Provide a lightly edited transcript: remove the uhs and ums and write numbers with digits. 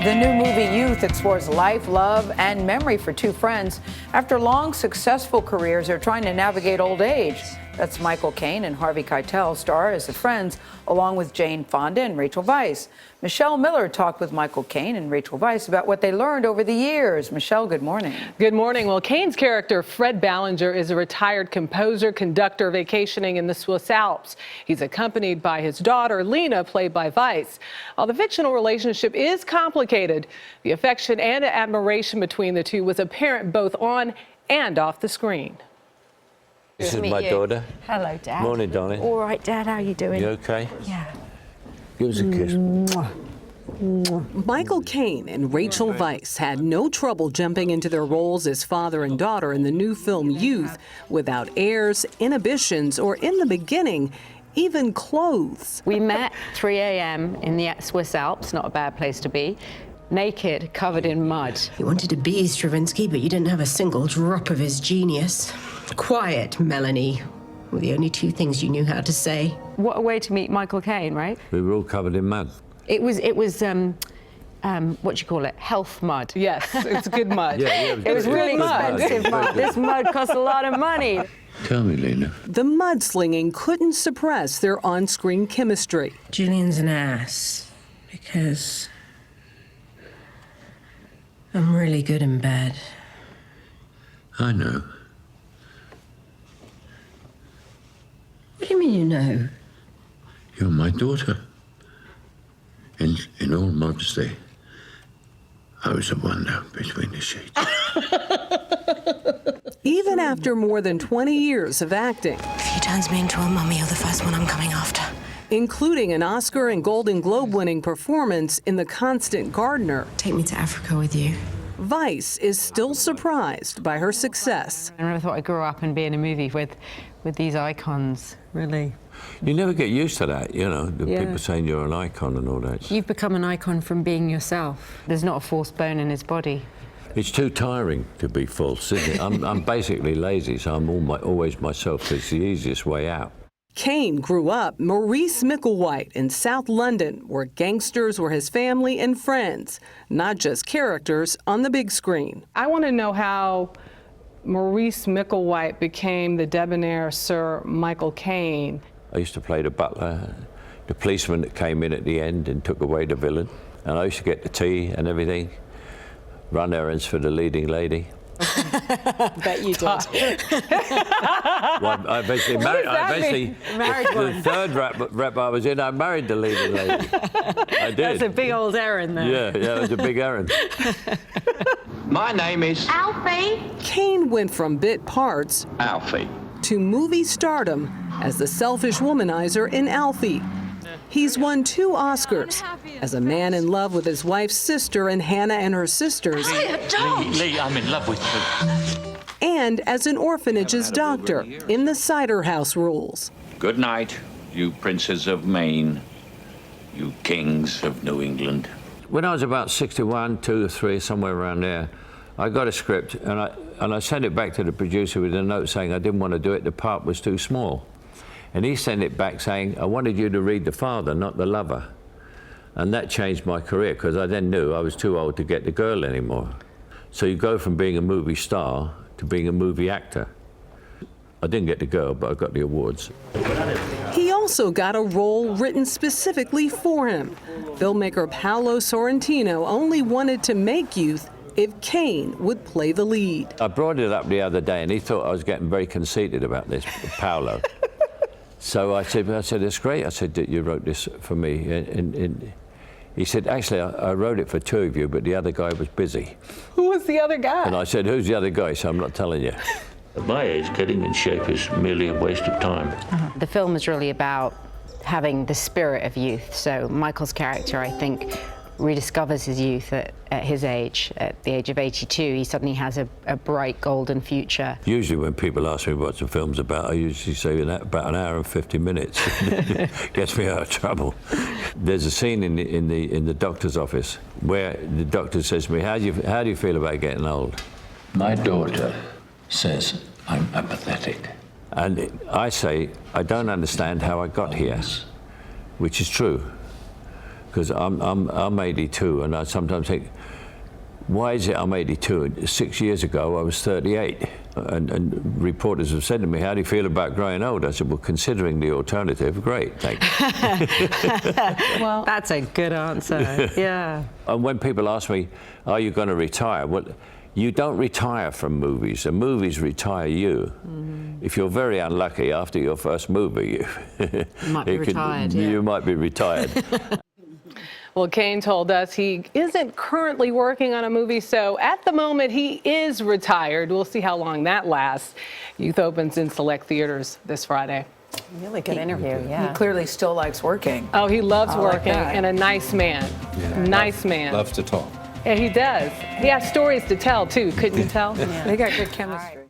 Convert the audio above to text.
The new movie Youth explores life, love, and memory for two friends. After long, successful careers, they're trying to navigate old age. That's Michael Caine and Harvey Keitel star as the friends, along with Fonda and Rachel Weisz. Michelle Miller talked with Michael Caine and Rachel Weisz about what they learned over the years. Michelle, good morning. Good morning. Well, Caine's character, Fred Ballinger, is a retired composer, conductor vacationing in the Swiss Alps. He's accompanied by his daughter, Lena, played by Weisz. While the fictional relationship is complicated, the affection and admiration between the two was apparent both on and off the screen. This is my daughter. Hello, Dad. Morning, darling. All right, Dad, how are you doing? You okay? Yeah. Give us a kiss. Michael Caine and Rachel Weisz had no trouble jumping into their roles as father and daughter in the new film Youth without airs, inhibitions, or in the beginning, even clothes. We met 3 a.m. in the Swiss Alps, not a bad place to be. Naked, covered in mud. You wanted to be Stravinsky, but you didn't have a single drop of his genius. Quiet, Melanie, were the only two things you knew how to say. What a way to meet Michael Caine, right? We were all covered in mud. It was what do you call it? Health mud. Yes, it's good mud. It was really expensive mud. This mud cost a lot of money. Tell me, Lena. The mudslinging couldn't suppress their on-screen chemistry. Julian's an ass, because I'm really good in bed. I know. What do you mean you know? You're my daughter. In all modesty, I was a wonder between the sheets. Even after more than 20 years of acting, If he turns me into a mummy, you're the first one I'm coming after. including an Oscar and Golden Globe-winning performance in The Constant Gardener, Take me to Africa with you. Weisz is still surprised by her success. I never thought I'd grow up and be in a movie with these icons, really. You never get used to that, you know, the people saying you're an icon and all that. You've become an icon from being yourself. There's not a forced bone in his body. It's too tiring to be false, isn't it? I'm basically lazy, so I'm always myself. It's the easiest way out. Caine grew up Maurice Micklewhite in South London, where gangsters were his family and friends, not just characters on the big screen. I want to know how Maurice Micklewhite became the debonair Sir Michael Caine. I used to play the butler, the policeman that came in at the end and took away the villain. And I used to get the tea and everything, run errands for the leading lady. Bet you did. Well, I basically married the third rep I was in, I married the leading lady. I did. That's a big old errand there. Yeah, it was a big errand. My name is Alfie. Caine went from bit parts Alfie. to movie stardom as the selfish womanizer in Alfie. He's won 2 Oscars as a man in love with his wife's sister and Hannah and her sisters, Lee, I'm in love with you. and as an orphanage's doctor in The Cider House Rules. Good night, you princes of Maine, you kings of New England. When I was about 61, 2 or 3, somewhere around there, I got a script and I sent it back to the producer with a note saying I didn't want to do it, the part was too small. And he sent it back saying, I wanted you to read the father, not the lover. And that changed my career, because I then knew I was too old to get the girl anymore. So you go from being a movie star to being a movie actor. I didn't get the girl, but I got the awards. He also got a role written specifically for him. Filmmaker Paolo Sorrentino only wanted to make Youth if Caine would play the lead. I brought it up the other day, and he thought I was getting very conceited about this, Paolo. So I said, it's great. I said, that you wrote this for me. And he said, actually, I wrote it for 2 of you, but the other guy was busy. Who was the other guy? And I said, who's the other guy? So I'm not telling you. At my age, getting in shape is merely a waste of time. The film is really about having the spirit of youth. So Michael's character, I think, rediscovers his youth at his age. At the age of 82, he suddenly has a bright golden future. Usually when people ask me what the film's about, I usually say about an hour and 50 minutes. Gets me out of trouble. There's a scene in the doctor's office where the doctor says to me, how do you feel about getting old? My daughter says I'm apathetic. And I say, I don't understand how I got here, which is true. because I'm 82, and I sometimes think, why is it I'm 82? 6 years ago, I was 38. And reporters have said to me, how do you feel about growing old? I said, well, considering the alternative, great, thanks. Well, that's a good answer. Yeah. And when people ask me, are you going to retire? Well, you don't retire from movies. The movies retire you. If you're very unlucky after your first movie, You might be retired. You might be retired. Well, Caine told us he isn't currently working on a movie, so at the moment he is retired. We'll see how long that lasts. Youth opens in select theaters this Friday. Really good interview, yeah. He clearly still likes working. Oh, he loves I like working, that. and a nice man. Nice man. Loves to talk. Yeah, he does. He has stories to tell, too, couldn't you tell? They got good chemistry.